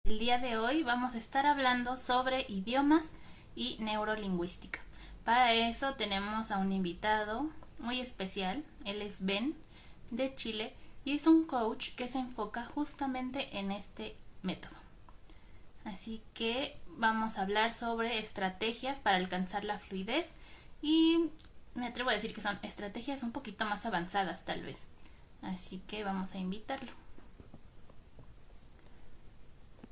El día de hoy vamos a estar hablando sobre idiomas y neurolingüística. Para eso tenemos a un invitado muy especial. Él es Ben, de Chile, y es un coach que se enfoca justamente en este método. Así que vamos a hablar sobre estrategias para alcanzar la fluidez y me atrevo a decir que son estrategias un poquito más avanzadas tal vez. Así que vamos a invitarlo.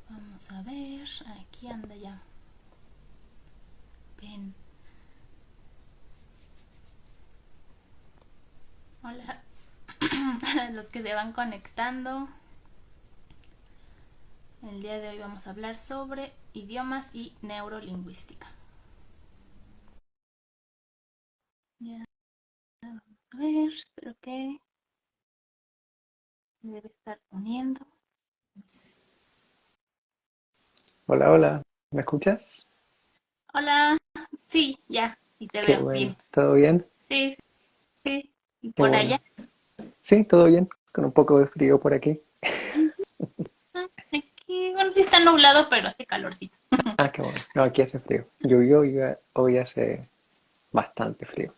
Vamos a ver, aquí anda ya. Ven. Hola a los que se van conectando. El día de hoy vamos a hablar sobre idiomas y neurolingüística. Ya, vamos a ver, espero que se debe estar uniendo. Hola, hola, ¿me escuchas? Hola, sí, ya, y te Qué veo bueno, bien. ¿todo bien? Sí, sí, y Qué por allá. bueno. Sí, todo bien, con un poco de frío por aquí. Aquí, bueno, sí está nublado, pero hace calorcito. Ah, qué bueno. No, aquí hace frío. Llovió y hoy hace bastante frío.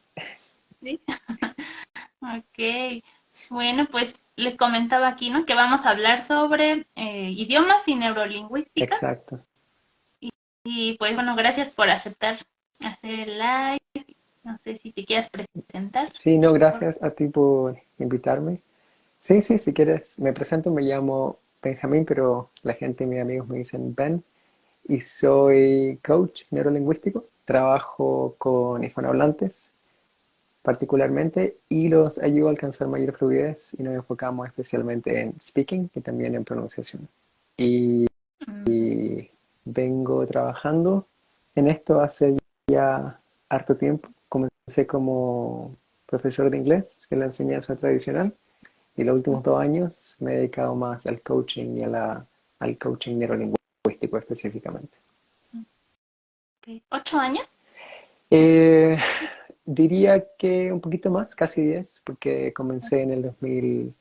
¿Sí? Ok, bueno, pues les comentaba aquí, ¿no? Que vamos a hablar sobre idiomas y neurolingüística. Exacto. Y pues bueno, gracias por aceptar hacer el live. No sé si te quieras presentar. Sí, no, Por... gracias a ti por invitarme. Sí, sí, si quieres, me presento, me llamo Benjamín, pero la gente, mis amigos me dicen Ben, y soy coach neurolingüístico. Trabajo con hispanohablantes particularmente y los ayudo a alcanzar mayor fluidez y nos enfocamos especialmente en speaking y también en pronunciación. Y vengo trabajando en esto hace ya harto tiempo. Comencé como profesor de inglés en la enseñanza tradicional y los últimos 2 años me he dedicado más al coaching y al coaching neurolingüístico específicamente. Okay. ¿8 años? Eh, Diría que un poquito más, casi 10, porque comencé en el 2010,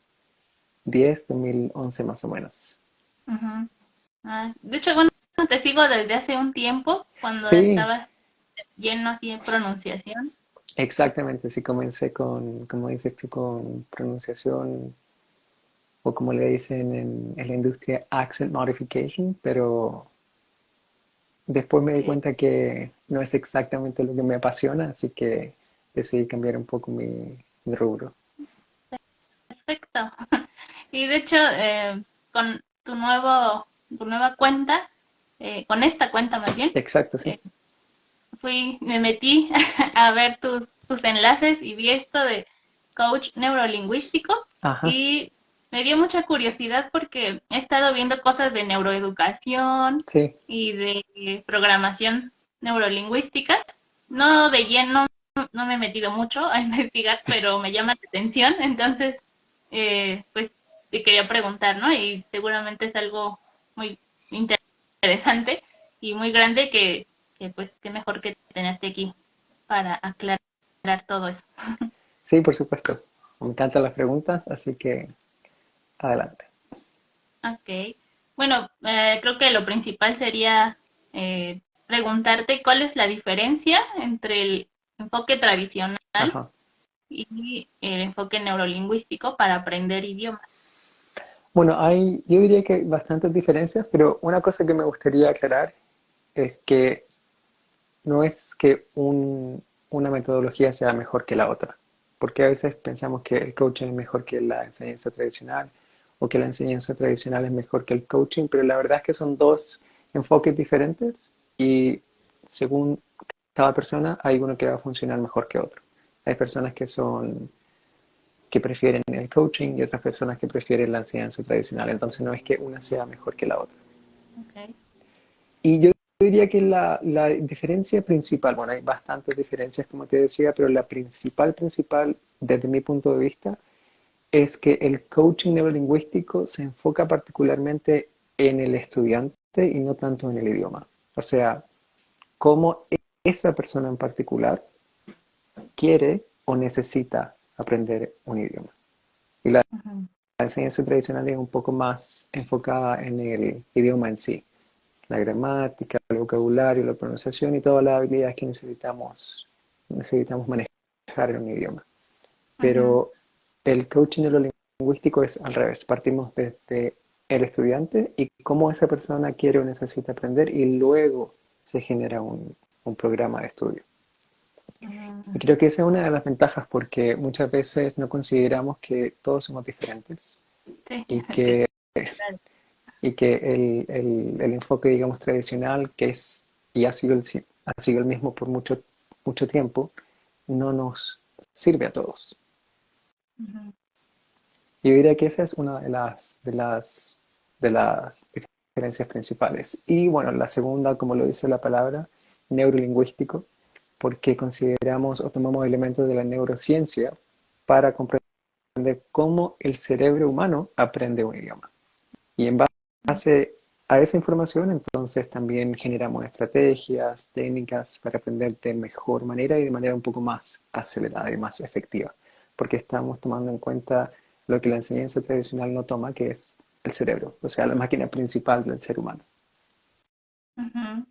2011 más o menos. Uh-huh. De hecho, bueno, te sigo desde hace un tiempo, cuando Sí, estabas lleno así de pronunciación. exactamente, sí comencé con, como dices tú, con pronunciación o como le dicen en la industria, accent modification, pero después me di Okay. cuenta que no es exactamente lo que me apasiona, así que decidí cambiar un poco mi rubro. Perfecto. Y de hecho, con tu nueva cuenta, con esta cuenta más bien, Exacto, sí. eh, me metí a ver tus enlaces y vi esto de coach neurolingüístico Ajá, y me dio mucha curiosidad porque he estado viendo cosas de neuroeducación sí, y de programación neurolingüística. No de lleno, no me he metido mucho a investigar, pero me llama la atención. Entonces, pues te quería preguntar, ¿no? Y seguramente es algo muy interesante y muy grande que pues qué mejor que tenerte aquí para aclarar todo eso. sí, por supuesto. Me encantan las preguntas, así que adelante. Ok. Bueno, creo que lo principal sería preguntarte cuál es la diferencia entre el enfoque tradicional Ajá. y el enfoque neurolingüístico para aprender idiomas. Bueno, yo diría que hay bastantes diferencias, pero una cosa que me gustaría aclarar es que no es que una metodología sea mejor que la otra, porque a veces pensamos que el coaching es mejor que la enseñanza tradicional o que la enseñanza tradicional es mejor que el coaching, pero la verdad es que son dos enfoques diferentes y según cada persona hay uno que va a funcionar mejor que otro. Hay personas que prefieren el coaching y otras personas que prefieren la enseñanza tradicional, entonces no es que una sea mejor que la otra. Okay. Y yo diría que la diferencia principal, bueno, hay bastantes diferencias como te decía, pero la principal, desde mi punto de vista, es que el coaching neurolingüístico se enfoca particularmente en el estudiante y no tanto en el idioma. O sea, cómo esa persona en particular quiere o necesita aprender un idioma. Y la Uh-huh. enseñanza tradicional es un poco más enfocada en el idioma en sí. la gramática, el vocabulario, la pronunciación y todas las habilidades que necesitamos manejar en un idioma. Ujú. Pero el coaching neurolingüístico es al revés. Partimos desde el estudiante y cómo esa persona quiere o necesita aprender y luego se genera un programa de estudio. Y Ujú. creo que esa es una de las ventajas porque muchas veces no consideramos que todos somos diferentes Sí, y que que, claro. y que el enfoque, digamos, tradicional, que es y ha sido el mismo por mucho tiempo, no nos sirve a todos. Ujú. Yo diría que esa es una de las diferencias principales. Y bueno, la segunda, como lo dice la palabra, neurolingüístico, porque consideramos o tomamos elementos de la neurociencia para comprender cómo el cerebro humano aprende un idioma. Y en base a esa información, entonces también generamos estrategias, técnicas para aprender de mejor manera y de manera un poco más acelerada y más efectiva, porque estamos tomando en cuenta lo que la enseñanza tradicional no toma, que es el cerebro, o sea, la máquina principal del ser humano. Ujú.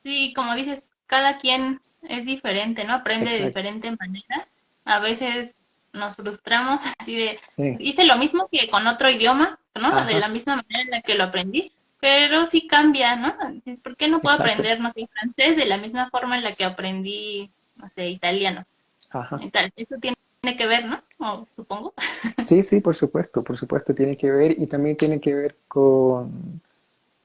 Sí, como dices, cada quien es diferente, ¿no? Aprende de Exacto. diferente manera. A veces nos frustramos así de, Sí. pues, hice lo mismo que con otro idioma, ¿no? De Ajá. la misma manera en la que lo aprendí, pero sí cambia, ¿no? Dices, ¿por qué no puedo Exacto. aprender, no sé, francés de la misma forma en la que aprendí, no sé, italiano? Ajá. Y tal, eso tiene que ver, ¿no? O, supongo. Sí, sí, por supuesto, tiene que ver y también tiene que ver con,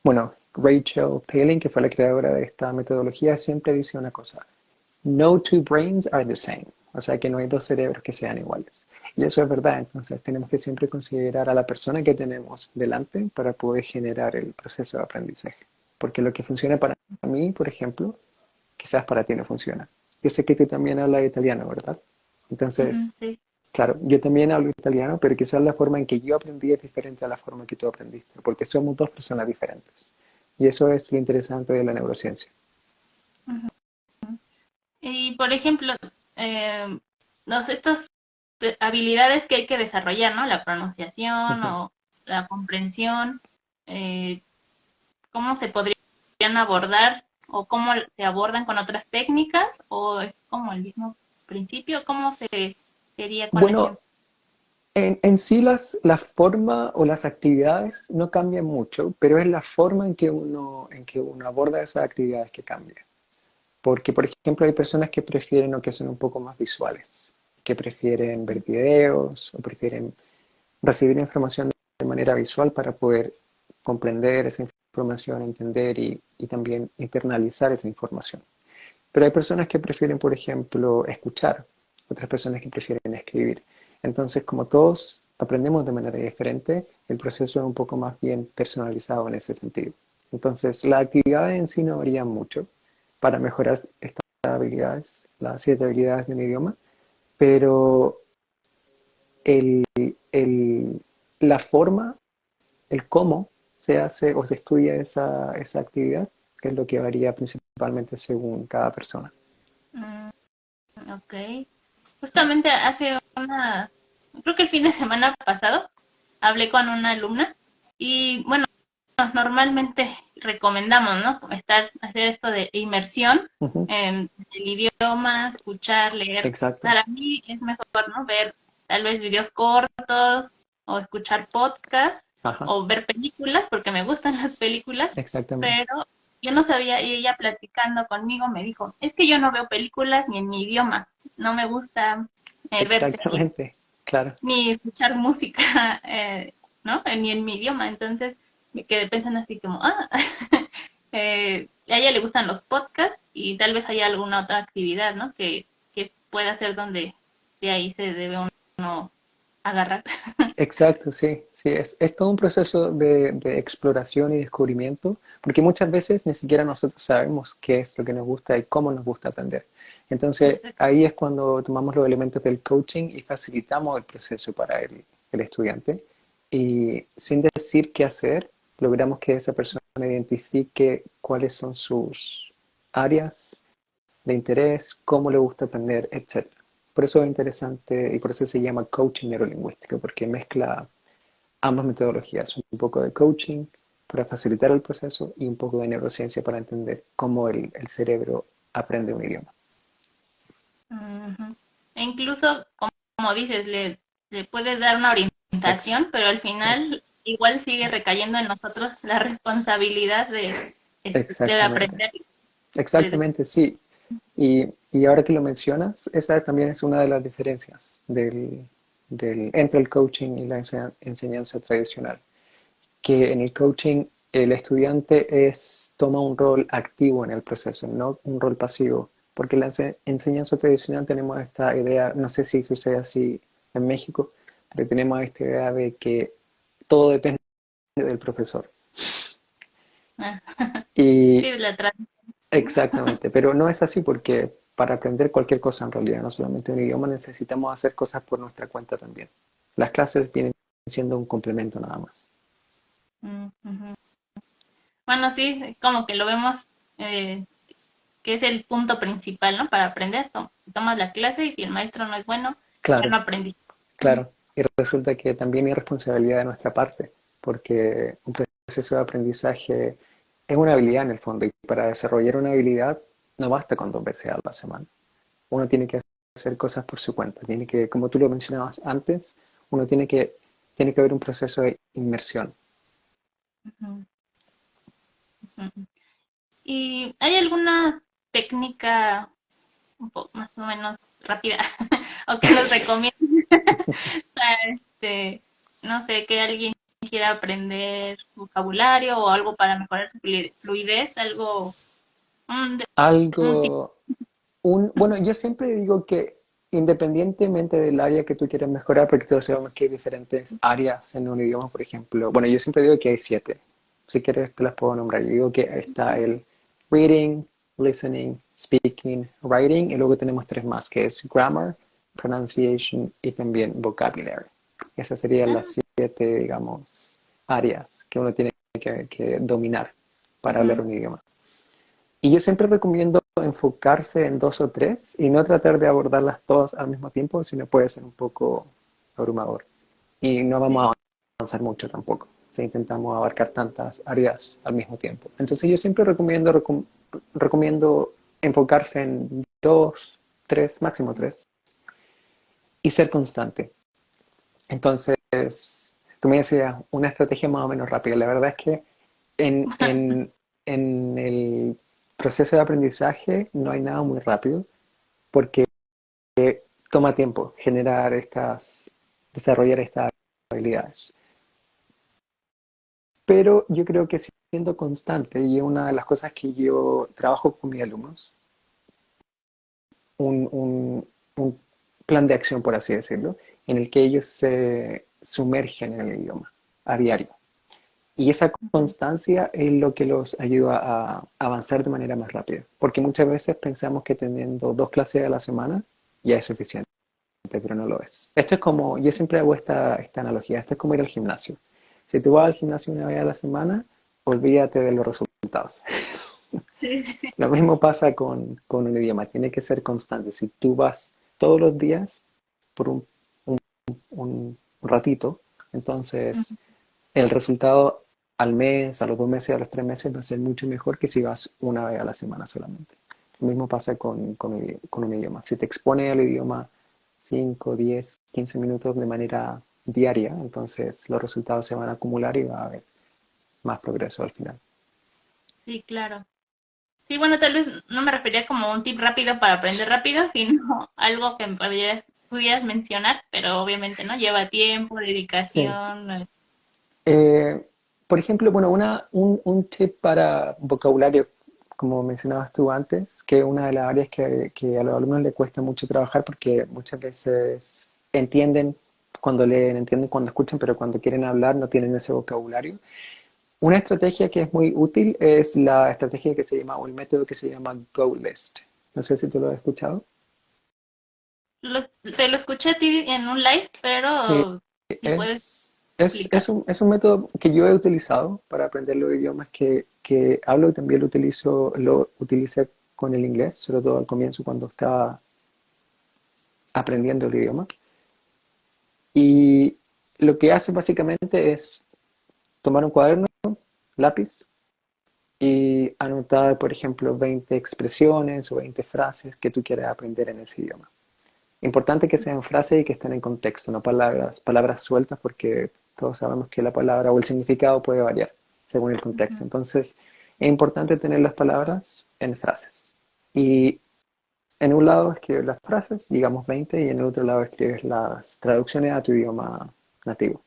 bueno, Rachel Palin, que fue la creadora de esta metodología, siempre dice una cosa: no two brains are the same. O sea que no hay dos cerebros que sean iguales. Y eso es verdad, entonces tenemos que siempre considerar a la persona que tenemos delante para poder generar el proceso de aprendizaje. Porque lo que funciona para mí, por ejemplo, quizás para ti no funciona. Yo sé que tú también hablas italiano, ¿verdad? Ujú, Entonces, sí. claro, yo también hablo italiano, pero quizás la forma en que yo aprendí es diferente a la forma que tú aprendiste, porque somos dos personas diferentes. Y eso es lo interesante de la neurociencia. Ujú. Y por ejemplo, eh, estas habilidades que hay que desarrollar, ¿no? La pronunciación Ujú. o la comprensión, eh, ¿cómo se podrían abordar o cómo se abordan con otras técnicas o es como el mismo principio? ¿Cómo se sería con ese? Bueno, en sí la forma o las actividades no cambian mucho, pero es la forma en que uno aborda esas actividades que cambia. Porque, por ejemplo, hay personas que prefieren o que son un poco más visuales, que prefieren ver videos o prefieren recibir información de manera visual para poder comprender esa información, entender y también internalizar esa información. Pero hay personas que prefieren, por ejemplo, escuchar, otras personas que prefieren escribir. Entonces, como todos aprendemos de manera diferente, el proceso es un poco más bien personalizado en ese sentido. Entonces, las actividades en sí no varían mucho para mejorar estas habilidades, las 7 habilidades de un idioma, pero el, el- la forma, el cómo se hace o se estudia esa actividad, que es lo que varía principalmente según cada persona. Mm, ok. Justamente creo que el fin de semana pasado, hablé con una alumna y bueno, normalmente recomendamos, ¿no? Hacer esto de inmersión Ujú. en el idioma, escuchar, leer. Exacto. Para mí es mejor, ¿no? Ver tal vez videos cortos o escuchar podcasts Ajá. o ver películas, porque me gustan las películas, Exactamente. pero yo no sabía y ella platicando conmigo me dijo, es que yo no veo películas ni en mi idioma, no me gusta ver series Exactamente. Claro. ni escuchar música, ¿no? Ni en mi idioma. Entonces me quedé pensando así como, a ella le gustan los podcasts y tal vez haya alguna otra actividad, ¿no? Que pueda hacer donde de ahí se debe uno agarrar. Exacto, sí. Sí, es todo un proceso de exploración y descubrimiento, porque muchas veces ni siquiera nosotros sabemos qué es lo que nos gusta y cómo nos gusta aprender. Entonces, ahí es cuando tomamos los elementos del coaching y facilitamos el proceso para el estudiante. Y sin decir qué hacer, logramos que esa persona identifique cuáles son sus áreas de interés, cómo le gusta aprender, etcétera. Por eso es interesante y por eso se llama coaching neurolingüístico, porque mezcla ambas metodologías, un poco de coaching para facilitar el proceso y un poco de neurociencia para entender cómo el cerebro aprende un idioma. Ujú. E incluso, como dices, le puedes dar una Ex- orientación, pero al ex- final igual sigue sí, recayendo en nosotros la responsabilidad de exactamente. aprender. de- Exactamente, sí. Y ahora que lo mencionas, esa también es una de las diferencias entre el coaching y la enseñanza tradicional. Que en el coaching el estudiante toma un rol activo en el proceso, no un rol pasivo. Porque en la enseñanza tradicional tenemos esta idea, no sé si sucede así en México, pero tenemos esta idea de que todo depende del profesor. Ah, Y sí, la exactamente, pero no es así porque para aprender cualquier cosa en realidad, no solamente un idioma, necesitamos hacer cosas por nuestra cuenta también. Las clases vienen siendo un complemento nada más. ujú. Bueno, sí, como que lo vemos, eh, que es el punto principal, ¿no? Para aprender. Tomas la clase y si el maestro no es bueno, ya no Claro, aprendí. claro. Y resulta que también hay responsabilidad de nuestra parte, porque un proceso de aprendizaje es una habilidad en el fondo, y para desarrollar una habilidad no basta con 2 veces a la semana. Uno tiene que hacer cosas por su cuenta, tiene que, como tú lo mencionabas antes, uno tiene que haber un proceso de inmersión. Ujú, ujú. ¿Y hay alguna técnica un poco más o menos rápida o que nos recomiendas para, no sé, que alguien quiera aprender vocabulario o algo para mejorar su fluidez, algo, un tip? Algo, bueno, yo siempre digo que independientemente del área que tú quieras mejorar, porque todos sabemos que hay diferentes áreas en un idioma, por ejemplo. Bueno, yo siempre digo que hay 7. Si quieres, te las puedo nombrar. Yo digo que está el reading, listening, speaking, writing, y luego tenemos 3 más, que es grammar, pronunciation y también vocabulary. Esas serían Ah, las 7, digamos, áreas que uno tiene que dominar para hablar ujú, un idioma. Y yo siempre recomiendo enfocarse en 2 o 3 y no tratar de abordarlas todas al mismo tiempo, sino puede ser un poco abrumador. Y no vamos sí. a avanzar mucho tampoco si intentamos abarcar tantas áreas al mismo tiempo. Entonces yo siempre recomiendo enfocarse en 2, 3, máximo 3 y ser constante. Entonces, tú me decías una estrategia más o menos rápida. La verdad es que en, en, en el proceso de aprendizaje no hay nada muy rápido porque toma tiempo desarrollar estas habilidades. Pero yo creo que siendo constante, y es una de las cosas que yo trabajo con mis alumnos, un plan de acción, por así decirlo, en el que ellos se sumergen en el idioma a diario. Y esa Ujú. constancia es lo que los ayuda a avanzar de manera más rápida. Porque muchas veces pensamos que teniendo 2 clases a la semana ya es suficiente, pero no lo es. Esto es como, yo siempre hago esta analogía, esto es como ir al gimnasio. Si tú vas al gimnasio una vez a la semana, olvídate de los resultados. Sí, sí. Lo mismo pasa con un idioma, tiene que ser constante. Si tú vas todos los días por un ratito, entonces Ujú. el resultado al mes, a los 2 meses, a los 3 meses va a ser mucho mejor que si vas una vez a la semana solamente. Lo mismo pasa con un idioma. Si te expones al idioma 5, 10, 15 minutos de manera diaria, entonces los resultados se van a acumular y va a haber más progreso al final. Sí, claro. Sí, bueno, tal vez no me refería como un tip rápido para aprender rápido, sino algo que pudieras mencionar, pero obviamente, ¿no? Lleva tiempo, Sí. dedicación. Eh, por ejemplo, bueno, un tip para vocabulario, como mencionabas tú antes, que es una de las áreas que a los alumnos les cuesta mucho trabajar porque muchas veces entienden cuando leen, entienden cuando escuchan, pero cuando quieren hablar no tienen ese vocabulario. Una estrategia que es muy útil es la estrategia que se llama, o el método que se llama GoList. No sé si tú lo has escuchado. Te lo escuché a ti en un live, Sí, pero si puedes es, explicar. es un método que yo he utilizado para aprender los idiomas que hablo y también lo utilicé con el inglés, sobre todo al comienzo cuando estaba aprendiendo el idioma. Y lo que hace básicamente es tomar un cuaderno lápiz y anotar, por ejemplo, 20 expresiones o 20 frases que tú quieras aprender en ese idioma. Importante que sean frases y que estén en contexto, no palabras sueltas, porque todos sabemos que la palabra o el significado puede variar según el contexto. Ujú. Entonces, es importante tener las palabras en frases. Y en un lado escribes las frases, digamos 20, y en el otro lado escribes las traducciones a tu idioma nativo.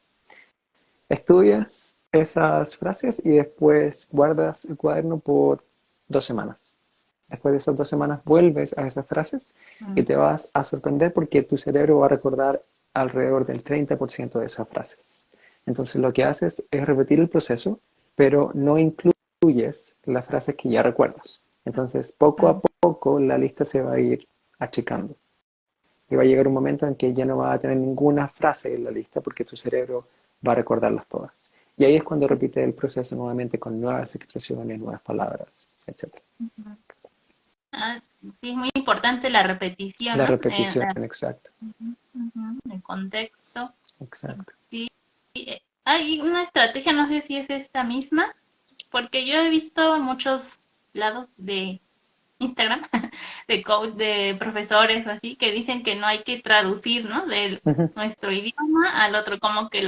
Estudias esas frases y después guardas el cuaderno por 2 semanas. Después de esas 2 semanas vuelves a esas frases y Mm. te vas a sorprender porque tu cerebro va a recordar alrededor del 30% de esas frases. Entonces lo que haces es repetir el proceso, pero no incluyes las frases que ya recuerdas. Entonces poco a Mm. poco la lista se va a ir achicando. Y va a llegar un momento en que ya no va a tener ninguna frase en la lista porque tu cerebro va a recordarlas todas. Y ahí es cuando repite el proceso nuevamente con nuevas expresiones, nuevas palabras, etc. Ujú. Ah, sí, es muy importante la repetición, La ¿no? repetición, exacto, Ujú, ujú, el contexto. exacto. Sí, hay una estrategia, no sé si es esta misma, porque yo he visto en muchos lados de Instagram, de coach, de profesores o así, que dicen que no hay que traducir, ¿no? De Ujú. nuestro idioma al otro, como que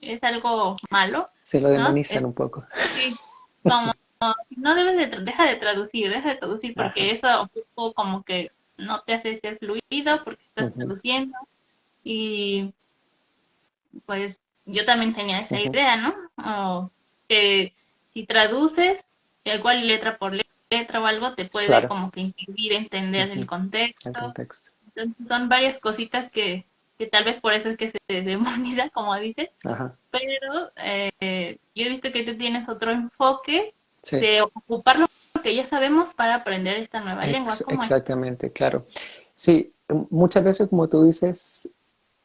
es algo malo, Se lo ¿no? demonizan un poco. Sí, como no debes deja de traducir, porque Ajá. eso un poco como que no te hace ser fluido porque estás Ujú, traduciendo y pues yo también tenía esa ujú. idea, ¿no? O que si traduces, igual letra por letra o algo, te puede Claro. como que impedir entender el Ujú. El contexto. contexto. Entonces son varias cositas que tal vez por eso es que se demoniza, como dices, Ajá. pero yo he visto que tú tienes otro enfoque Sí. de ocupar lo que ya sabemos para aprender esta nueva lengua. ¿Cómo es? Exactamente, claro. Sí, muchas veces, como tú dices,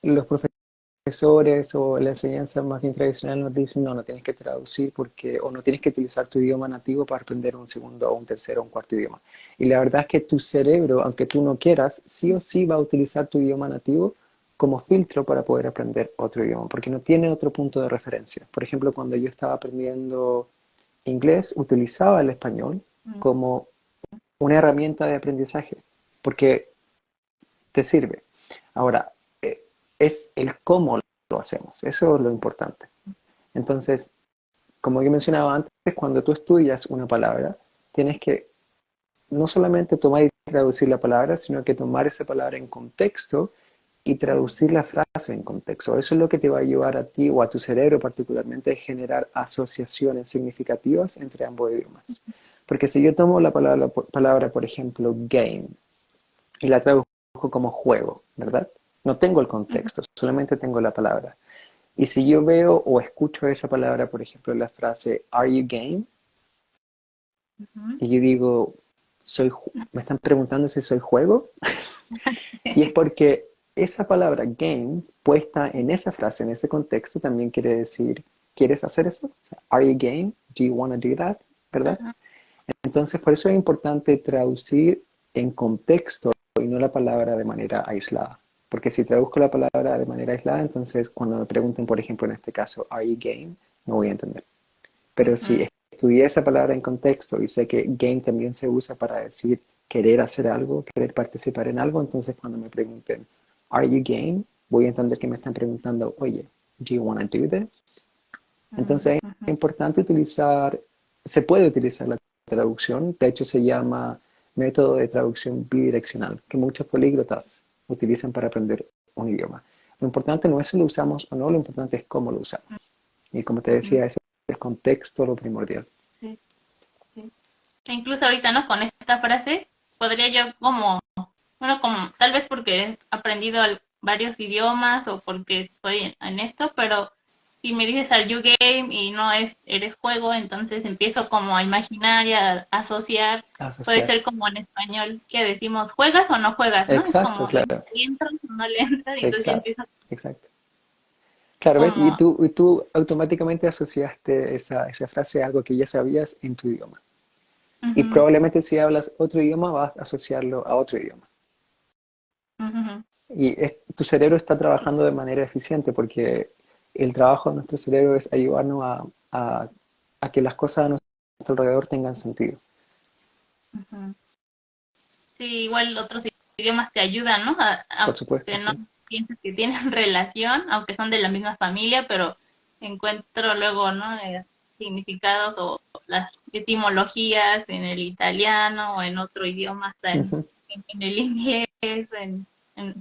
los profesores o la enseñanza más bien tradicional nos dicen, no, no tienes que traducir porque, o no tienes que utilizar tu idioma nativo para aprender un segundo o un tercero o un cuarto idioma. Y la verdad es que tu cerebro, aunque tú no quieras, sí o sí va a utilizar tu idioma nativo como filtro para poder aprender otro idioma, porque no tiene otro punto de referencia. Por ejemplo, cuando yo estaba aprendiendo inglés, utilizaba el español Mm. como una herramienta de aprendizaje, porque te sirve. Ahora, es el cómo lo hacemos, eso es lo importante. Entonces, como yo mencionaba antes, cuando tú estudias una palabra, tienes que no solamente tomar y traducir la palabra, sino que tomar esa palabra en contexto y traducir la frase en contexto. Eso es lo que te va a ayudar a ti o a tu cerebro particularmente a generar asociaciones significativas entre ambos idiomas. Porque si yo tomo la palabra, por ejemplo, game, y la traduzco como juego, ¿verdad? No tengo el Ujú, contexto, solamente tengo la palabra. Y si yo veo o escucho esa palabra, por ejemplo, en la frase Are you game? ujú. Y yo digo, me están preguntando si soy juego. Y es porque esa palabra games puesta en esa frase, en ese contexto, también quiere decir, ¿quieres hacer eso? O sea, Are you game? Do you want to do that? ¿Verdad? Ajá. Entonces, por eso es importante traducir en contexto y no la palabra de manera aislada. Porque si traduzco la palabra de manera aislada, entonces cuando me pregunten, por ejemplo, en este caso, ¿Are you game? No voy a entender. Pero si Ujú, estudié esa palabra en contexto y sé que game también se usa para decir querer hacer algo, querer participar en algo, entonces cuando me pregunten, ¿Are you game? Voy a entender que me están preguntando, oye, ¿do you want to do this? Entonces es ujú, importante utilizar, se puede utilizar la traducción, de hecho se llama método de traducción bidireccional, que muchos políglotas utilizan para aprender un idioma. Lo importante no es si lo usamos o no, lo importante es cómo lo usamos. Y como te ujú. decía, es el contexto lo primordial. Sí, sí. E incluso ahorita, ¿no? Con esta frase, podría yo como, bueno, como, tal vez porque he aprendido varios idiomas o porque estoy en esto, pero si me dices are you game y no es eres juego, entonces empiezo como a imaginar y a asociar. Puede Asociar. ser como en español que decimos juegas o no juegas, ¿no? Es Exacto, como le claro. entras o no le entras y entonces ya Exacto, empiezo exacto. Claro, ¿ves? como, Y tú automáticamente asociaste esa frase a algo que ya sabías en tu idioma. Y ujú, probablemente si hablas otro idioma vas a asociarlo a otro idioma. ujú, Y tu cerebro está trabajando de manera eficiente porque el trabajo de nuestro cerebro es ayudarnos a a que las cosas a nuestro alrededor tengan sentido. Ujú. Sí, igual otros idiomas te ayudan, ¿no? Por supuesto, Aunque no sí. pienses que tienen relación, aunque son de la misma familia, pero encuentro luego, ¿no? Significados o las etimologías en el italiano o en otro idioma, hasta Ujú. en el inglés, en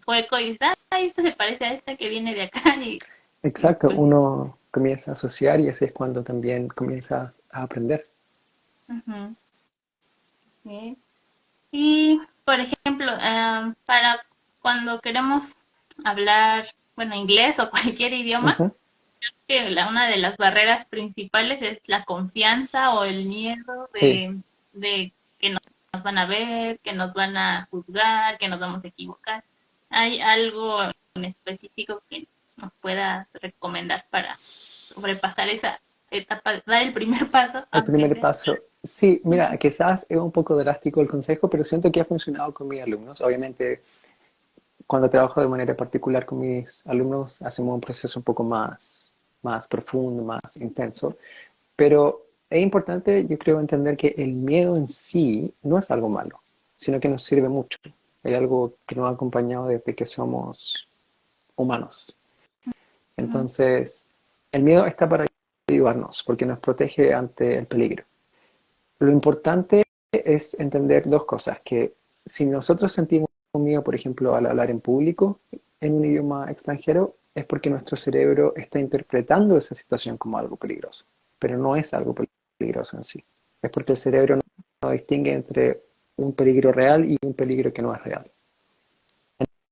sueco, y dices, ah, esto se parece a esta que viene de acá, y Exacto, pues, uno comienza a asociar y así es cuando también comienza a aprender. ujú, sí. Y, por ejemplo, para cuando queremos hablar, bueno, inglés o cualquier idioma, Ujú. que una de las barreras principales es la confianza o el miedo Sí, de que nos van a ver, que nos van a juzgar, que nos vamos a equivocar. ¿Hay algo en específico que nos pueda recomendar para sobrepasar esa etapa, dar el primer paso el primer antes paso. Sí, mira, de... quizás es un poco drástico el consejo, pero siento que ha funcionado con mis alumnos. Obviamente, cuando trabajo de manera particular con mis alumnos, hacemos un proceso un poco más profundo, más intenso. Pero es importante, yo creo, entender que el miedo en sí no es algo malo, sino que nos sirve mucho. Es algo que nos ha acompañado desde que somos humanos. Ujú, Entonces, el miedo está para ayudarnos, porque nos protege ante el peligro. Lo importante es entender dos cosas, que si nosotros sentimos miedo, por ejemplo, al hablar en público, en un idioma extranjero, es porque nuestro cerebro está interpretando esa situación como algo peligroso, pero no es algo peligroso en sí. Es porque el cerebro no distingue entre un peligro real y un peligro que no es real.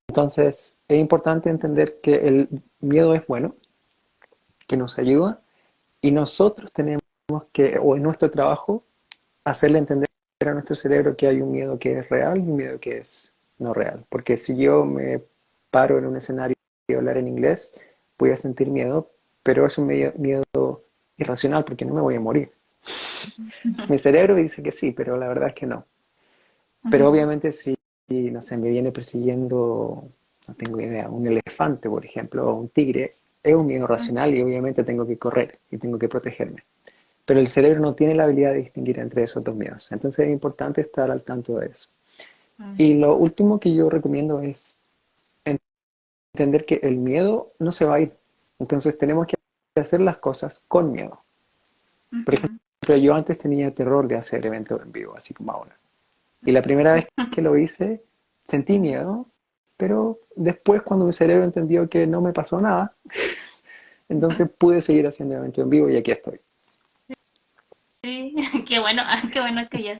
Entonces, es importante entender que el miedo es bueno, que nos ayuda, y nosotros tenemos que, o en nuestro trabajo, hacerle entender a nuestro cerebro que hay un miedo que es real y un miedo que es no real. Porque si yo me paro en un escenario y hablar en inglés, voy a sentir miedo, pero es un miedo irracional porque no me voy a morir. Mi cerebro dice que sí, pero la verdad es que no. Pero ujú, obviamente si, no sé, me viene persiguiendo, no tengo idea, un elefante, por ejemplo, o un tigre, es un miedo racional y obviamente tengo que correr y tengo que protegerme. Pero el cerebro no tiene la habilidad de distinguir entre esos dos miedos. Entonces es importante estar al tanto de eso. ujú, Y lo último que yo recomiendo es entender que el miedo no se va a ir. Entonces tenemos que hacer las cosas con miedo. Por ujú, ejemplo, yo antes tenía terror de hacer eventos en vivo, así como ahora. Y la primera vez que lo hice, sentí miedo, pero después cuando mi cerebro entendió que no me pasó nada, ujú. entonces pude seguir haciendo eventos en vivo y aquí estoy. Sí, qué bueno que ya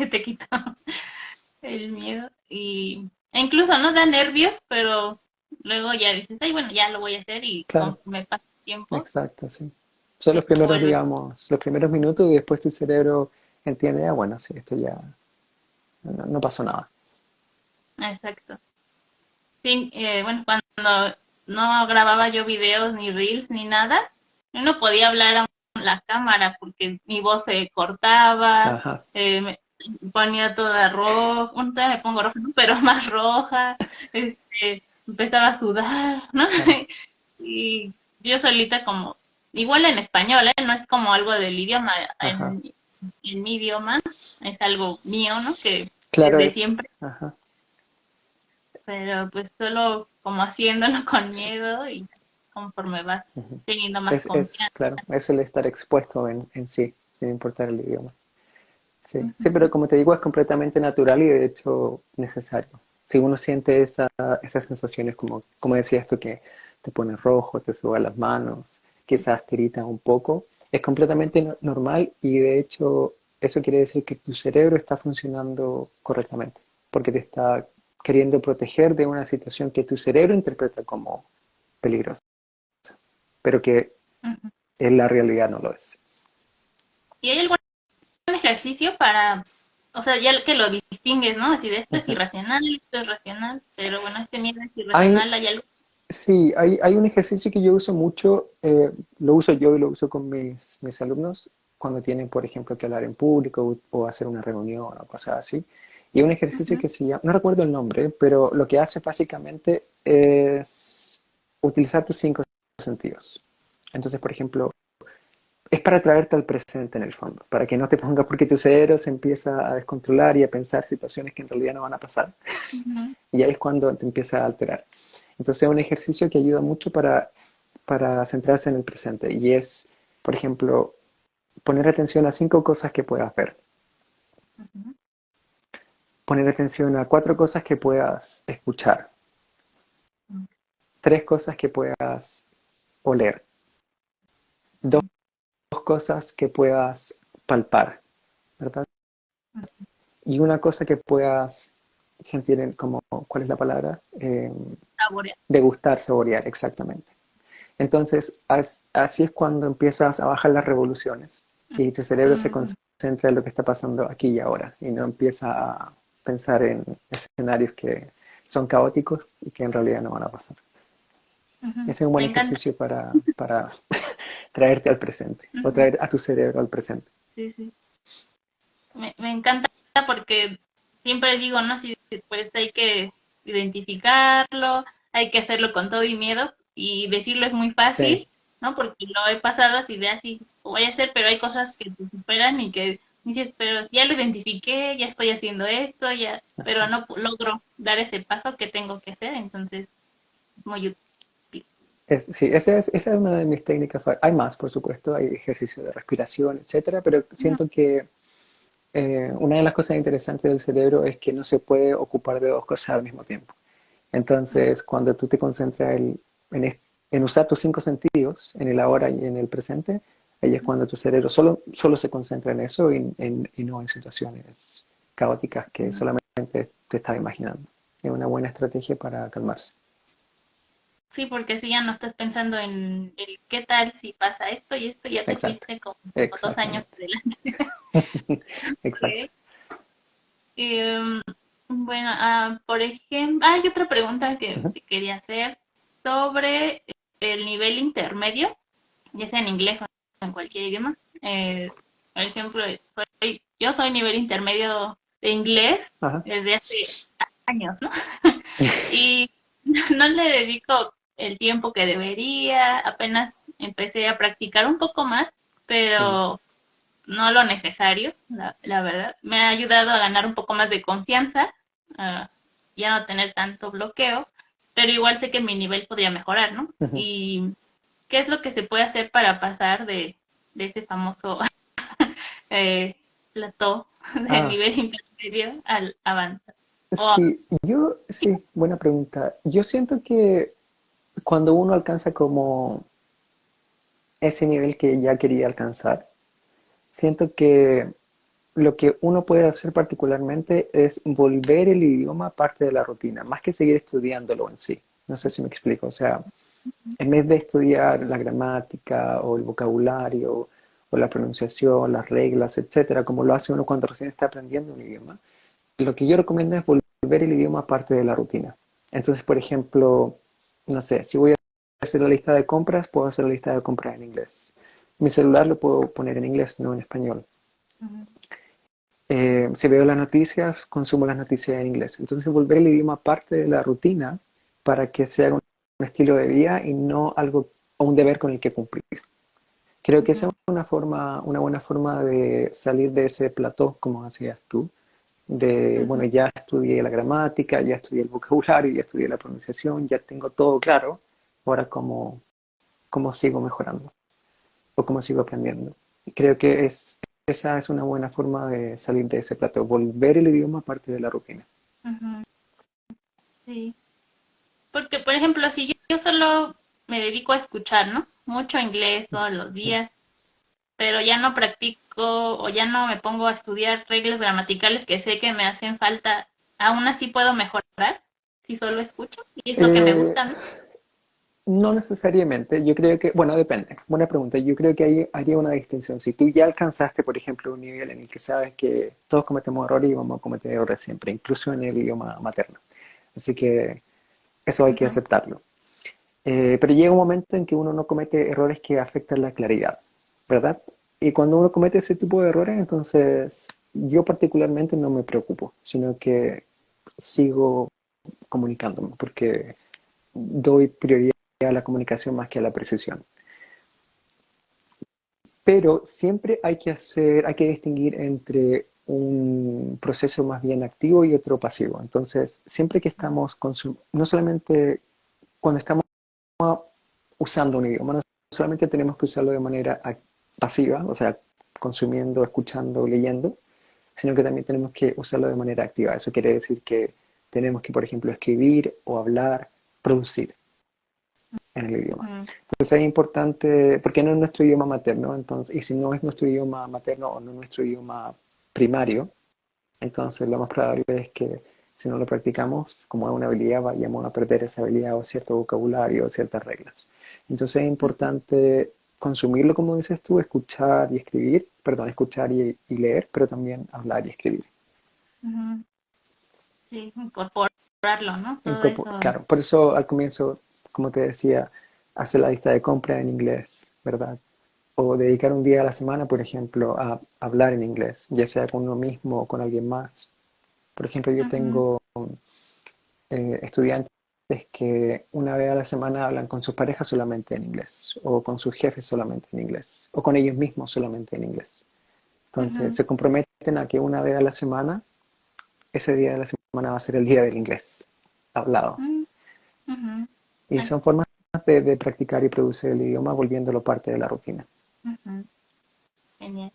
te quitó el miedo e incluso no da nervios, pero luego ya dices, ay, bueno, ya lo voy a hacer y Claro, conforme pasa el tiempo, exacto, sí. Son ya los primeros, vuelve. digamos, los primeros minutos y después tu cerebro entiende, ah, bueno, sí, esto ya no pasó nada. Exacto. Sí, bueno, cuando no grababa yo videos ni reels ni nada, yo no podía hablar a la cámara porque mi voz se cortaba, Ajá. me ponía toda roja, bueno, todavía me pongo roja, ¿no? Pero más roja, empezaba a sudar, ¿no? Claro. Y yo solita como, igual en español, ¿eh? No es como algo del idioma, Ajá. en mi idioma es algo mío, ¿no? Que Claro desde es. siempre, Ajá. pero pues solo como haciéndolo con miedo y conforme vas Ujú. teniendo más confianza. Claro, es el estar expuesto en sí, sin importar el idioma. Sí, sí, Ujú, pero como te digo, es completamente natural y de hecho necesario. Si uno siente esas sensaciones, como decías tú, que te pones rojo, te suban las manos, quizás te irritas un poco, es completamente normal y de hecho eso quiere decir que tu cerebro está funcionando correctamente, porque te está queriendo proteger de una situación que tu cerebro interpreta como peligrosa, pero que ujú. en la realidad no lo es. ¿Y hay algún ejercicio para, o sea, ya que lo distingues, ¿no? Así de esto es Ujú. irracional, esto es racional, pero bueno, este miedo es Hay, irracional, hay algo. Sí, hay un ejercicio que yo uso mucho, lo uso yo y lo uso con mis alumnos cuando tienen, por ejemplo, que hablar en público o hacer una reunión o cosas así. Y un ejercicio Ujú, que se llama, no recuerdo el nombre, pero lo que hace básicamente es utilizar tus cinco sentidos. Entonces, por ejemplo, es para traerte al presente en el fondo, para que no te pongas porque tu cerebro se empieza a descontrolar y a pensar situaciones que en realidad no van a pasar. Ujú, Y ahí es cuando te empieza a alterar. Entonces es un ejercicio que ayuda mucho para centrarse en el presente. Y es, por ejemplo, poner atención a 5 cosas que puedas ver. ujú, Poner atención a 4 cosas que puedas escuchar. 3 cosas que puedas oler. dos ujú, dos cosas que puedas palpar, ¿verdad? ujú. Y una cosa que puedas sentir en como, ¿cuál es la palabra? Saborear. Degustar, saborear, exactamente. Entonces, así es cuando empiezas a bajar las revoluciones y tu cerebro se Ujú, concentra en lo que está pasando aquí y ahora y no empieza a pensar en escenarios que son caóticos y que en realidad no van a pasar. ujú. Ese es un buen Me encanta. ejercicio para traerte al presente o Ujú, traer a tu cerebro al presente. sí, sí. Me encanta porque siempre digo, ¿no? Sí, pues hay que identificarlo, hay que hacerlo con todo y miedo y decirlo es muy Sí, fácil, ¿no? Porque lo he pasado así de así, lo voy a hacer, pero hay cosas que te superan y que dices, pero ya lo identifiqué, ya estoy haciendo esto, ya, pero no logro dar ese paso que tengo que hacer, entonces es muy útil. sí, esa es una de mis técnicas. Hay más, por supuesto, hay ejercicio de respiración, etcétera, pero Ujú, siento que una de las cosas interesantes del cerebro es que no se puede ocupar de 2 cosas al mismo tiempo. Entonces, cuando tú te concentras en usar tus 5 sentidos, en el ahora y en el presente, ahí es cuando tu cerebro solo se concentra en eso y no en situaciones caóticas que ujú. solamente te estás imaginando. Es una buena estrategia para calmarse. Sí, porque si ya no estás pensando en el qué tal si pasa esto y esto, ya te Exacto, fuiste como 2 años exactamente. adelante. Exacto. Ok. Em, bueno, por ejemplo, hay otra pregunta que Ujú. te quería hacer sobre el nivel intermedio, ya sea en inglés o en cualquier idioma. Por ejemplo, yo soy nivel intermedio de inglés Ajá. desde hace años, ¿no? Y no le dedico el tiempo que debería, apenas empecé a practicar un poco más, Mm. pero no lo necesario, la verdad. Me ha ayudado a ganar un poco más de confianza, a ya no tener tanto bloqueo, pero igual sé que mi nivel podría mejorar, ¿no? Ujú. ¿Y qué es lo que se puede hacer para pasar de ese famoso plató del Ah, nivel intermedio al avanzado? O, sí, buena pregunta. Yo siento que cuando uno alcanza como ese nivel que ya quería alcanzar, siento que lo que uno puede hacer particularmente es volver el idioma parte de la rutina, más que seguir estudiándolo en sí. No sé si me explico. O sea, en vez de estudiar la gramática o el vocabulario o la pronunciación, las reglas, etcétera, como lo hace uno cuando recién está aprendiendo un idioma, lo que yo recomiendo es volver el idioma parte de la rutina. Entonces, por ejemplo, no sé, si voy a hacer la lista de compras, puedo hacer la lista de compras en inglés. Mi celular lo puedo poner en inglés, no en español. ujú, Si veo las noticias, consumo las noticias en inglés. Entonces, volver el idioma parte de la rutina para que sea un estilo de vida y no algo o un deber con el que cumplir. Creo que esa es ujú, una buena forma de salir de ese plató, como hacías tú, de, bueno, ujú. ya estudié la gramática, ya estudié el vocabulario, ya estudié la pronunciación, ya tengo todo claro, ahora cómo sigo mejorando o cómo sigo aprendiendo. Y creo que esa es una buena forma de salir de ese plato, volver el idioma parte de la rutina. Ujú, sí. Porque, por ejemplo, si yo solo me dedico a escuchar, ¿no? Mucho inglés todos los días, pero ya no practico o ya no me pongo a estudiar reglas gramaticales que sé que me hacen falta, aún así puedo mejorar si solo escucho. Y es lo que me Eh, gusta a mí. no necesariamente, yo creo que, bueno, depende, buena pregunta, yo creo que ahí haría una distinción. Si tú ya alcanzaste, por ejemplo, un nivel en el que sabes que todos cometemos errores y vamos a cometer errores siempre, incluso en el idioma materno. Así que eso hay que Ujú, aceptarlo. Pero llega un momento en que uno no comete errores que afectan la claridad, ¿verdad? Y cuando uno comete ese tipo de errores, entonces yo particularmente no me preocupo, sino que sigo comunicándome, porque doy prioridad a la comunicación más que a la precisión. pero siempre hay que distinguir entre un proceso más bien activo y otro pasivo. Entonces, siempre que estamos no solamente cuando estamos usando un idioma, no solamente tenemos que usarlo de manera pasiva, o sea, consumiendo, escuchando, leyendo, sino que también tenemos que usarlo de manera activa. Eso quiere decir que tenemos que, por ejemplo, escribir o hablar, producir en el idioma. Ujú, Entonces es importante, porque no es nuestro idioma materno, entonces, y si no es nuestro idioma materno o no es nuestro idioma primario, entonces lo más probable es que si no lo practicamos como es una habilidad, vayamos a perder esa habilidad o cierto vocabulario o ciertas reglas. Entonces es importante consumirlo, como dices tú, escuchar y escribir, perdón, escuchar y leer, pero también hablar y escribir. ujú. Sí, incorporarlo, ¿no? Todo eso. Claro, por eso al comienzo, como te decía, hacer la lista de compra en inglés, ¿verdad? O dedicar un día a la semana, por ejemplo, a hablar en inglés, ya sea con uno mismo o con alguien más. Por ejemplo, yo Ujú, tengo estudiantes que una vez a la semana hablan con sus parejas solamente en inglés, o con sus jefes solamente en inglés, o con ellos mismos solamente en inglés. Entonces, ujú, se comprometen a que una vez a la semana, ese día de la semana va a ser el día del inglés hablado. ujú, ujú. Y Ay, son formas de practicar y producir el idioma volviéndolo parte de la rutina. ujú, genial.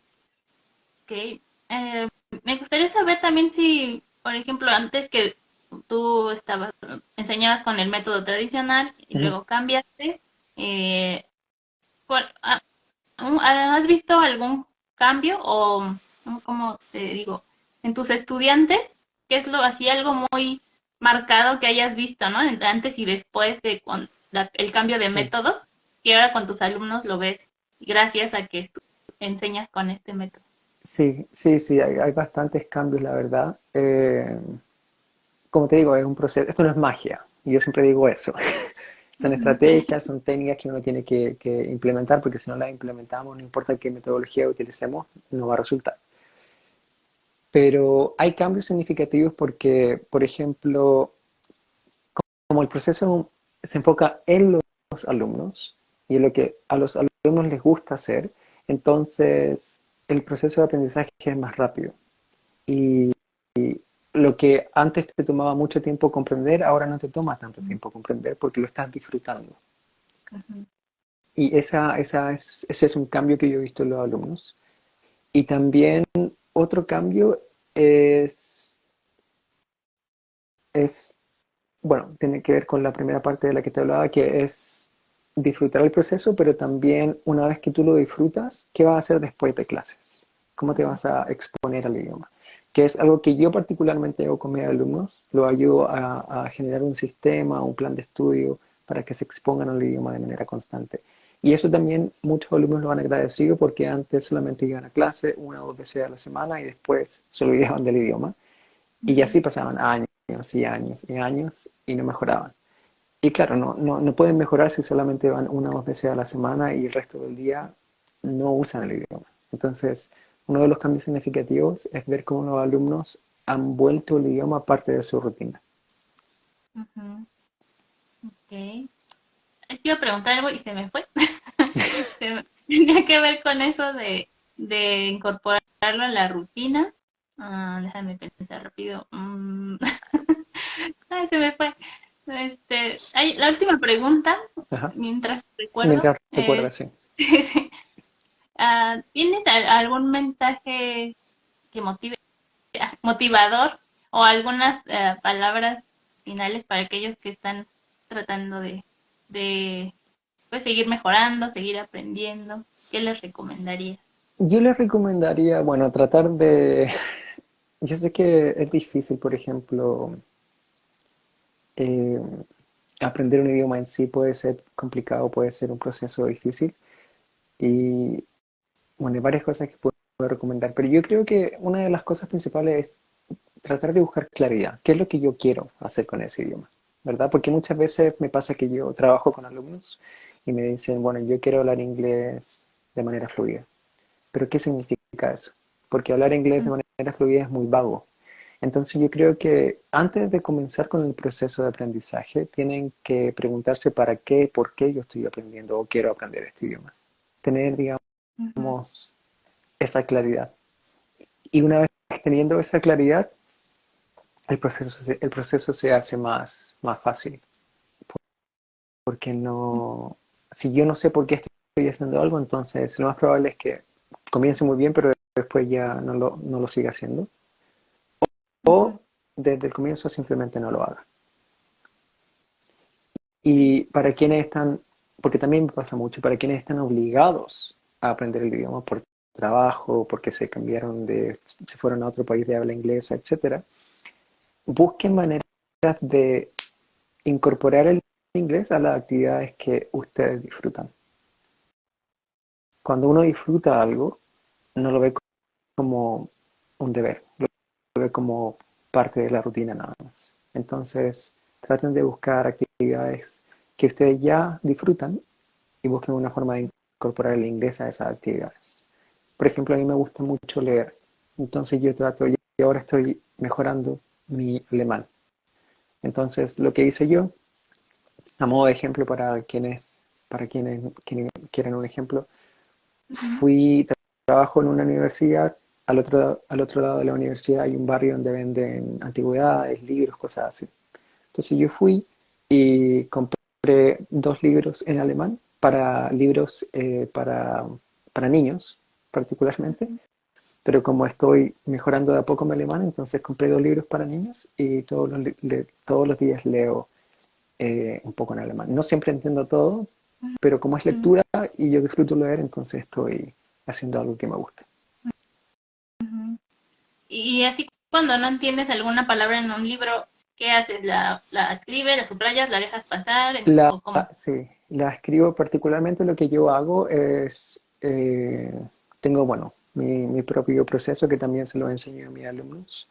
Ok. Eh, Me gustaría saber también si, por ejemplo, antes que tú enseñabas con el método tradicional y Ujú. luego cambiaste, eh, ¿cuál- ah, ¿has visto algún cambio o, como te digo, en tus estudiantes? ¿Qué es lo así algo muy marcado que hayas visto, ¿no? Antes y después de el cambio de Sí, métodos, y ahora con tus alumnos lo ves gracias a que tú enseñas con este método. sí, hay bastantes cambios, la verdad. Como te digo, es un proceso, esto no es magia, y yo siempre digo eso. Son Ujú, sí. estrategias, son técnicas que uno tiene que implementar, porque si no las implementamos, no importa qué metodología utilicemos, no va a resultar. Pero hay cambios significativos porque, por ejemplo, como el proceso se enfoca en los alumnos y en lo que a los alumnos les gusta hacer, entonces el proceso de aprendizaje es más rápido. Y lo que antes te tomaba mucho tiempo comprender, ahora no te toma tanto tiempo comprender porque lo estás disfrutando. Ujú, Y ese es un cambio que yo he visto en los alumnos. Y también otro cambio es, bueno, tiene que ver con la primera parte de la que te hablaba, que es disfrutar el proceso, pero también una vez que tú lo disfrutas, ¿qué vas a hacer después de clases? ¿Cómo te ujú, vas a exponer al idioma? Que es algo que yo particularmente hago con mis alumnos, lo ayudo a generar un sistema, un plan de estudio para que se expongan al idioma de manera constante. Y eso también muchos alumnos lo han agradecido porque antes solamente iban a clase una o dos veces a la semana y después se olvidaban del idioma. Y ujú, así pasaban años y años y años y no mejoraban. Y claro, no pueden mejorar si solamente van una o dos veces a la semana y el resto del día no usan el idioma. Entonces, uno de los cambios significativos es ver cómo los alumnos han vuelto el idioma parte de su rutina. ujú. Ok. Te iba a preguntar algo y se me fue. Tenía que ver con eso de incorporarlo en la rutina. Déjame pensar rápido. Ay, se me fue. La última pregunta, Ajá. mientras recuerdo, Mientras recuerdas, sí. ¿tienes algún mensaje que motivador o algunas palabras finales para aquellos que están tratando de pues, seguir mejorando, seguir aprendiendo? ¿Qué les recomendaría? Yo les recomendaría, bueno, tratar de... Yo sé que es difícil, por ejemplo, eh, aprender un idioma en sí puede ser complicado, puede ser un proceso difícil. Y bueno, hay varias cosas que puedo recomendar, pero yo creo que una de las cosas principales es tratar de buscar claridad. ¿Qué es lo que yo quiero hacer con ese idioma? ¿Verdad? Porque muchas veces me pasa que yo trabajo con alumnos y me dicen, bueno, yo quiero hablar inglés de manera fluida. ¿Pero qué significa eso? Porque hablar inglés de manera fluida es muy vago. Entonces yo creo que antes de comenzar con el proceso de aprendizaje, tienen que preguntarse para qué, por qué yo estoy aprendiendo o quiero aprender este idioma. Tener, digamos, Ujú, esa claridad. Y una vez teniendo esa claridad, el proceso se hace más fácil. Porque no, si yo no sé por qué estoy haciendo algo, entonces lo más probable es que comience muy bien, pero después ya no lo siga haciendo. ujú, O desde el comienzo simplemente no lo haga. Y para quienes están, porque también me pasa mucho, para quienes están obligados a aprender el idioma por trabajo, porque se fueron a otro país de habla inglesa, etcétera, busquen maneras de incorporar el inglés a las actividades que ustedes disfrutan. Cuando uno disfruta algo, no lo ve como un deber, lo ve como parte de la rutina nada más. Entonces, traten de buscar actividades que ustedes ya disfrutan y busquen una forma de incorporar el inglés a esas actividades. Por ejemplo, a mí me gusta mucho leer, entonces yo trato, y ahora estoy mejorando mi alemán. Entonces, lo que hice yo, a modo de ejemplo para quienes quieren un ejemplo, ujú, trabajo en una universidad, al otro lado de la universidad hay un barrio donde venden antigüedades, libros, cosas así. Entonces yo fui y compré 2 libros en alemán para libros para niños particularmente, pero como estoy mejorando de a poco mi alemán, entonces compré 2 libros para niños y todos los días leo un poco en alemán. No siempre entiendo todo, pero como es ujú, lectura y yo disfruto leer, entonces estoy haciendo algo que me gusta. ujú. Y así cuando no entiendes alguna palabra en un libro, ¿qué haces? ¿La escribes, la subrayas, la dejas pasar La, o cómo? sí, la escribo particularmente. Lo que yo hago es, tengo, bueno, mi propio proceso que también se lo enseño a mis alumnos.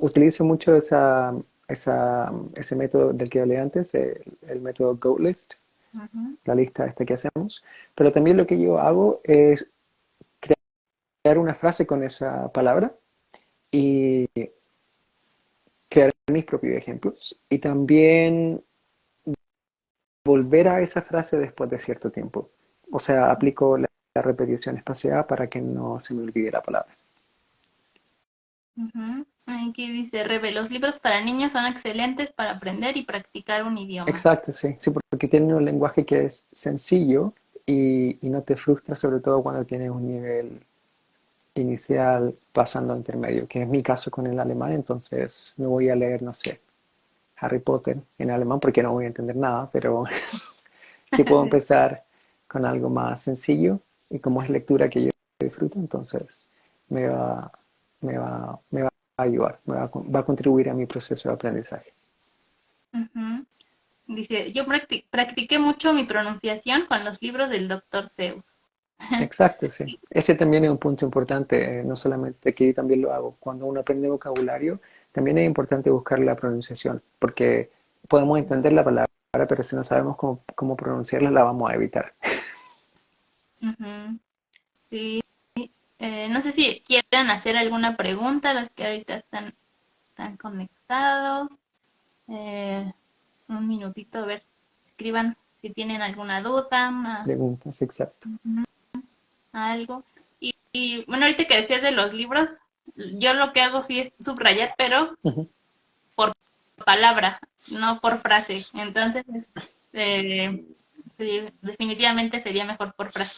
Utilizo mucho ese método del que hablé antes, el método GoatList, Ujú, la lista esta que hacemos. Pero también lo que yo hago es crear una frase con esa palabra y crear mis propios ejemplos. Y también volver a esa frase después de cierto tiempo. O sea, aplico la repetición espaciada para que no se me olvide la palabra. ujú. Aquí dice, Rebe, los libros para niños son excelentes para aprender y practicar un idioma. Exacto, sí, sí, porque tiene un lenguaje que es sencillo y no te frustra, sobre todo cuando tienes un nivel inicial pasando a intermedio, que es mi caso con el alemán, entonces me voy a leer, no sé, Harry Potter en alemán porque no voy a entender nada, pero sí puedo empezar con algo más sencillo y como es lectura que yo disfruto, entonces me va, me va a ayudar, va a contribuir a mi proceso de aprendizaje. Ujú. Dice, yo practiqué mucho mi pronunciación con los libros del doctor Seuss. Exacto, sí. Ese también es un punto importante, no solamente que yo también lo hago. Cuando uno aprende vocabulario, también es importante buscar la pronunciación, porque podemos entender la palabra, pero si no sabemos cómo pronunciarla, la vamos a evitar. Ujú. Sí, no sé si quieren hacer alguna pregunta, los que ahorita están conectados. Eh, un minutito, a ver, escriban si tienen alguna duda, Preguntas, exacto. algo. Y bueno, ahorita que decías de los libros, yo lo que hago sí es subrayar, pero Ujú. por palabra, no por frase. Entonces, eh, sí, definitivamente sería mejor por frase.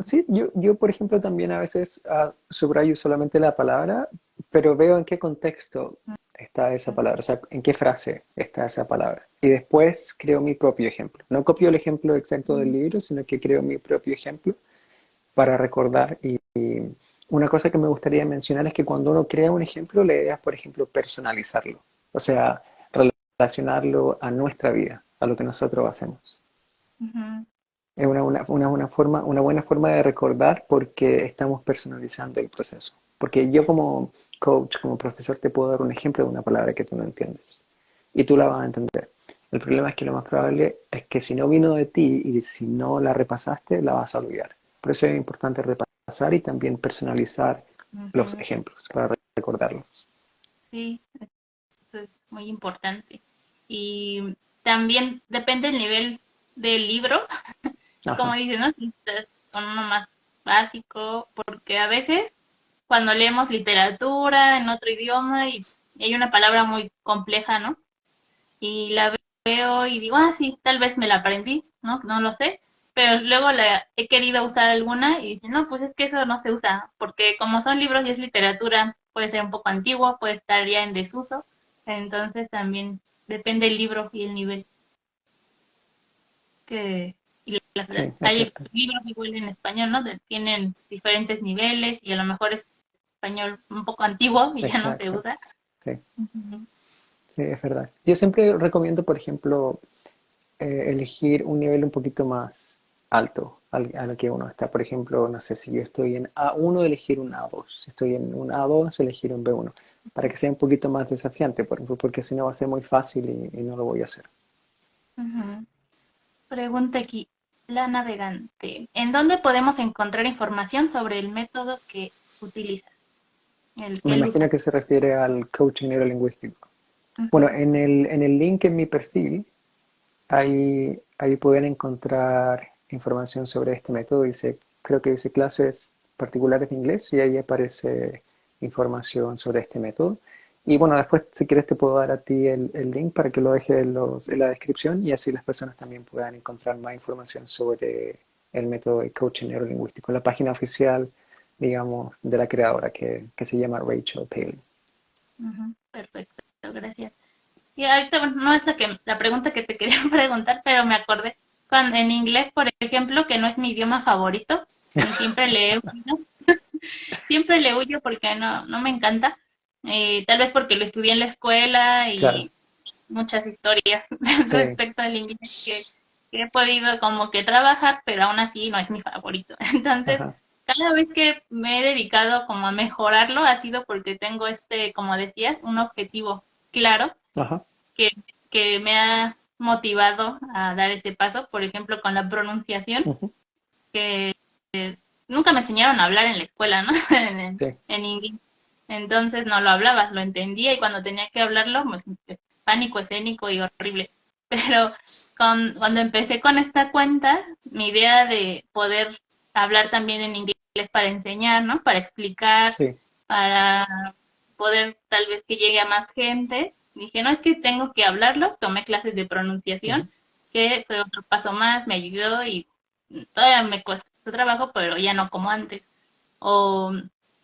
Sí, yo, por ejemplo, también a veces subrayo solamente la palabra, pero veo en qué contexto está esa palabra, o sea, en qué frase está esa palabra. Y después creo mi propio ejemplo. No copio el ejemplo exacto del libro, sino que creo mi propio ejemplo para recordar. Y una cosa que me gustaría mencionar es que cuando uno crea un ejemplo, la idea es, por ejemplo, personalizarlo. O sea, relacionarlo a nuestra vida, a lo que nosotros hacemos. Ujú, Es una buena forma de recordar porque estamos personalizando el proceso. Porque yo como coach, como profesor, te puedo dar un ejemplo de una palabra que tú no entiendes y tú la vas a entender. El problema es que lo más probable es que si no vino de ti y si no la repasaste, la vas a olvidar. Por eso es importante repasar y también personalizar los ujú. ejemplos para recordarlos. Sí, eso es muy importante. Y también depende del nivel del libro, como Ajá, dices, ¿no? con uno más básico, porque a veces cuando leemos literatura en otro idioma y hay una palabra muy compleja, ¿no? Y la veo y digo, ah, sí, tal vez me la aprendí, ¿no? No lo sé, pero luego la he querido usar alguna y dice, no, pues es que eso no se usa, porque como son libros y es literatura, puede ser un poco antiguo, puede estar ya en desuso, entonces también depende el libro y el nivel que y Sí, es hay cierto. libros igual en español, ¿no? Tienen diferentes niveles y a lo mejor es español un poco antiguo y ya no se Exacto. usa. Sí, Ujú. sí, es verdad. Yo siempre recomiendo, por ejemplo, elegir un nivel un poquito más alto al que uno está. Por ejemplo, no sé, si yo estoy en A1, elegir un A2. Si estoy en un A2, elegir un B1. Para que sea un poquito más desafiante, por ejemplo, porque si no va a ser muy fácil y no lo voy a hacer. Ujú. Pregunta aquí, la navegante. ¿En dónde podemos encontrar información sobre el método que utilizas, el que Me él imagino usa? que se refiere al coaching neurolingüístico. Bueno, Ujú, en el link en mi perfil, ahí pueden encontrar información sobre este método. Creo que dice clases particulares de inglés y ahí aparece información sobre este método. Y bueno, después si quieres te puedo dar a ti el link para que lo dejes en la descripción y así las personas también puedan encontrar más información sobre el método de coaching neurolingüístico. La página oficial, digamos, de la creadora que se llama Rachel Paley. ujú, perfecto, gracias. Y ahorita, bueno, no es la pregunta que te quería preguntar, pero me acordé. Cuando, en inglés, por ejemplo, que no es mi idioma favorito, y siempre le huyo porque no me encanta. Tal vez porque lo estudié en la escuela Claro, y muchas historias sí, respecto al inglés que he podido como que trabajar, pero aún así no es mi favorito. Entonces, ajá, cada vez que me he dedicado como a mejorarlo ha sido porque tengo como decías, un objetivo claro ajá, que, que me ha motivado a dar ese paso, por ejemplo, con la pronunciación, ujú, que nunca me enseñaron a hablar en la escuela, ¿no? sí, En inglés. Entonces no lo hablaba, lo entendía y cuando tenía que hablarlo, pues, pánico escénico y horrible. Pero cuando empecé con esta cuenta, mi idea de poder hablar también en inglés para enseñar, ¿no? Para explicar, sí, para poder tal vez que llegue a más gente, dije, no, es que tengo que hablarlo, tomé clases de ujú, pronunciación, que fue otro paso más, me ayudó y todavía me cuesta trabajo, pero ya no como antes. O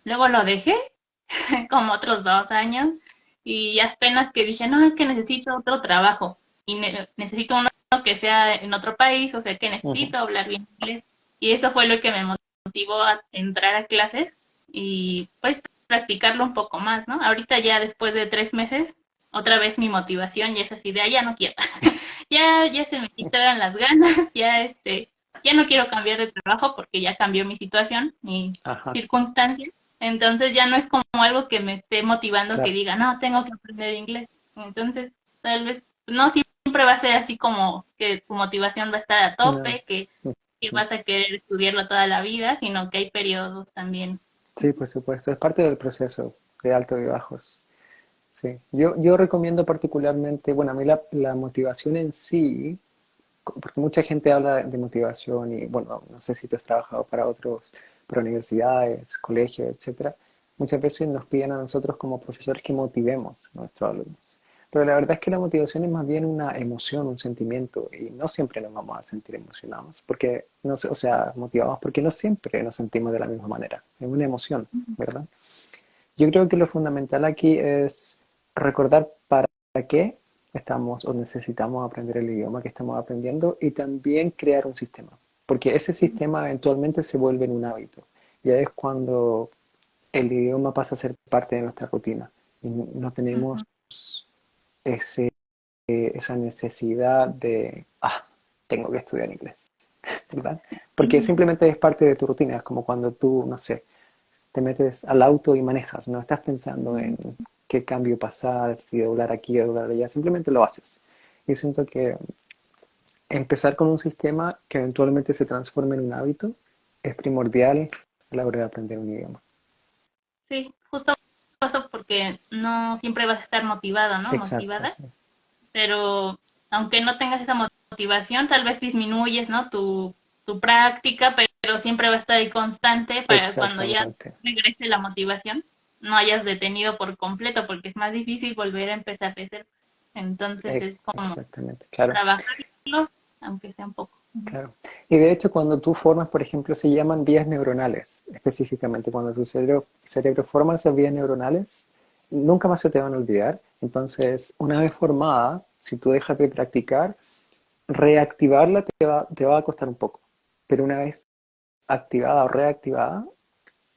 luego lo dejé como otros 2 años y apenas que dije, no, es que necesito otro trabajo y necesito uno que sea en otro país, o sea que ujú, necesito hablar bien inglés. Y eso fue lo que me motivó a entrar a clases y pues practicarlo un poco más, ¿no? Ahorita ya después de 3 meses, otra vez mi motivación ya es así de, ya no quiero, ya se me quitaron las ganas, ya no quiero cambiar de trabajo porque ya cambió mi situación, mi ajá, circunstancia. Entonces ya no es como algo que me esté motivando que claro, diga, no, tengo que aprender inglés. Entonces, tal vez no siempre va a ser así como que tu motivación va a estar a no, tope, que ujú. vas a querer estudiarlo toda la vida, sino que hay periodos también. Sí, por supuesto, es parte del proceso de altos y bajos. Sí, yo recomiendo particularmente, bueno, a mí la motivación en sí, porque mucha gente habla de motivación y, bueno, no sé si tú has trabajado para universidades, colegios, etcétera. Muchas veces nos piden a nosotros como profesores que motivemos a nuestros alumnos. Pero la verdad es que la motivación es más bien una emoción, un sentimiento, y no siempre nos vamos a sentir emocionados, porque, no, o sea, motivados, porque no siempre nos sentimos de la misma manera. Es una emoción, ¿verdad? Yo creo que lo fundamental aquí es recordar para qué estamos o necesitamos aprender el idioma que estamos aprendiendo y también crear un sistema, porque ese sistema eventualmente se vuelve en un hábito. Ya es cuando el idioma pasa a ser parte de nuestra rutina y no tenemos ese, esa necesidad de, tengo que estudiar inglés, ¿verdad? Porque simplemente es parte de tu rutina, es como cuando tú, no sé, te metes al auto y manejas, no estás pensando en qué cambio pasar, si doblar aquí o doblar allá, simplemente lo haces. Y siento que empezar con un sistema que eventualmente se transforme en un hábito es primordial a la hora de aprender un idioma. Sí, justo eso porque no siempre vas a estar motivado, ¿no? Exacto, Motivada, sí. pero aunque no tengas esa motivación, tal vez disminuyes, ¿no? Tu práctica, pero siempre va a estar ahí constante para cuando ya Exactamente, regrese la motivación, no hayas detenido por completo, porque es más difícil volver a empezar de cero. Entonces es como exactamente, claro. trabajarlo, aunque sea un poco. Ujú. Claro. Y de hecho, cuando tú formas, por ejemplo, se llaman vías neuronales, específicamente. Cuando tu cerebro forma esas vías neuronales, nunca más se te van a olvidar. Entonces, una vez formada, si tú dejas de practicar, reactivarla te va a costar un poco. Pero una vez activada o reactivada,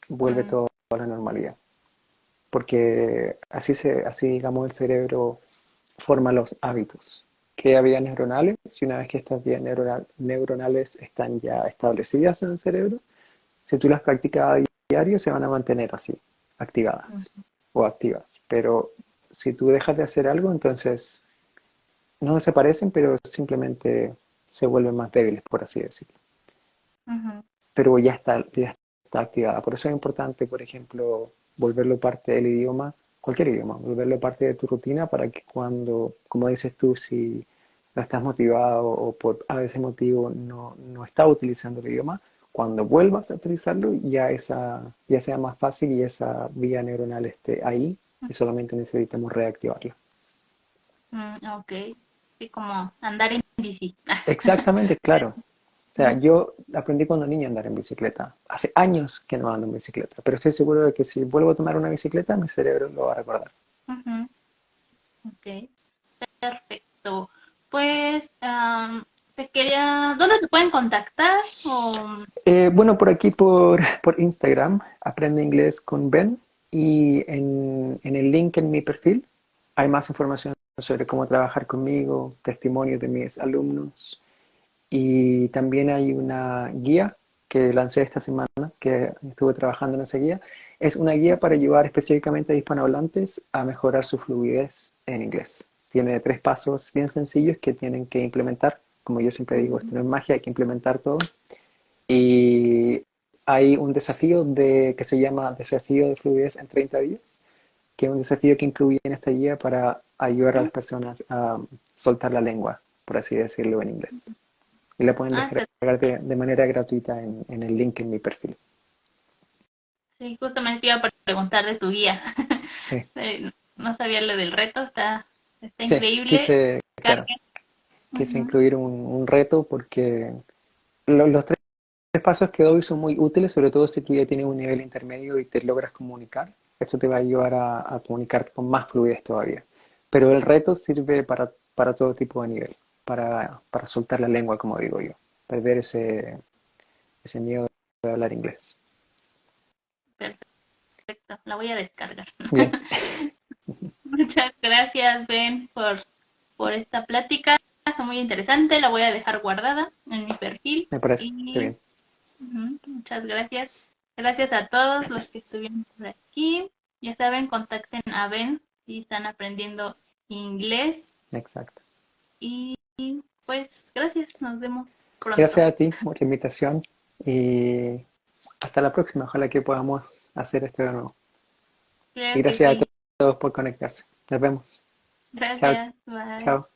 vuelve Mm, todo a la normalidad. Porque así digamos, el cerebro forma los hábitos. Crea vías neuronales y una vez que estas vías neuronales están ya establecidas en el cerebro, si tú las practicas a diario se van a mantener así, activadas mm, o activas. Pero si tú dejas de hacer algo, entonces no desaparecen, pero simplemente se vuelven más débiles, por así decirlo. ujú. Pero ya está activada. Por eso es importante, por ejemplo, volverlo parte del idioma, cualquier idioma, volverlo parte de tu rutina para que cuando, como dices tú, si no estás motivado o por a ese motivo no estás utilizando el idioma, cuando vuelvas a utilizarlo ya sea más fácil y esa vía neuronal esté ahí y solamente necesitamos reactivarla. Ok, sí, como andar en bici. Exactamente, claro. O sea, Ujú, yo aprendí cuando niño a andar en bicicleta. Hace años que no ando en bicicleta, pero estoy seguro de que si vuelvo a tomar una bicicleta, mi cerebro lo va a recordar. ujú, ok, perfecto. Pues ¿dónde te pueden contactar? O, Bueno, por aquí por Instagram, Aprende Inglés con Ben, y en el link en mi perfil hay más información sobre cómo trabajar conmigo, testimonios de mis alumnos, y también hay una guía que lancé esta semana, que estuve trabajando en esa guía. Es una guía para ayudar específicamente a hispanohablantes a mejorar su fluidez en inglés. Tiene 3 pasos bien sencillos que tienen que implementar. Como yo siempre digo, esto no es magia, hay que implementar todo. Y hay un desafío que se llama Desafío de Fluidez en 30 días, que es un desafío que incluye en esta guía para ayudar a las personas a soltar la lengua, por así decirlo en inglés. Y la pueden ah, descargar de manera gratuita en el link en mi perfil. sí, justamente te iba a preguntar de tu guía. Sí, No sabía lo del reto, está sí, increíble. Carga. claro, quise Ujú, incluir un reto porque los 3 pasos que doy son muy útiles, sobre todo si tú ya tienes un nivel intermedio y te logras comunicar. Esto te va a ayudar a comunicarte con más fluidez todavía. Pero el reto sirve para todo tipo de nivel, para soltar la lengua, como digo yo, perder ese miedo de hablar inglés. perfecto, la voy a descargar. Bien, Muchas gracias, Ben, por esta plática. Está muy interesante, la voy a dejar guardada en mi perfil. me parece Y bien. muchas gracias. Gracias a todos los que estuvieron por aquí. Ya saben, contacten a Ben si están aprendiendo inglés. Exacto. Y pues gracias, nos vemos pronto. Gracias a ti por la invitación y hasta la próxima. Ojalá que podamos hacer esto de nuevo. Y Creo que gracias a sí. todos por conectarse. Nos vemos. Chao, Gracias, bye. chao.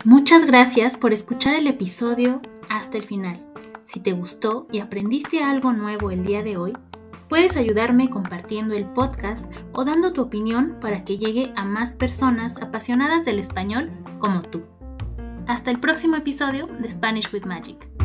Muchas gracias por escuchar el episodio hasta el final. Si te gustó y aprendiste algo nuevo el día de hoy, puedes ayudarme compartiendo el podcast o dando tu opinión para que llegue a más personas apasionadas del español como tú. Hasta el próximo episodio de Spanish with Magic.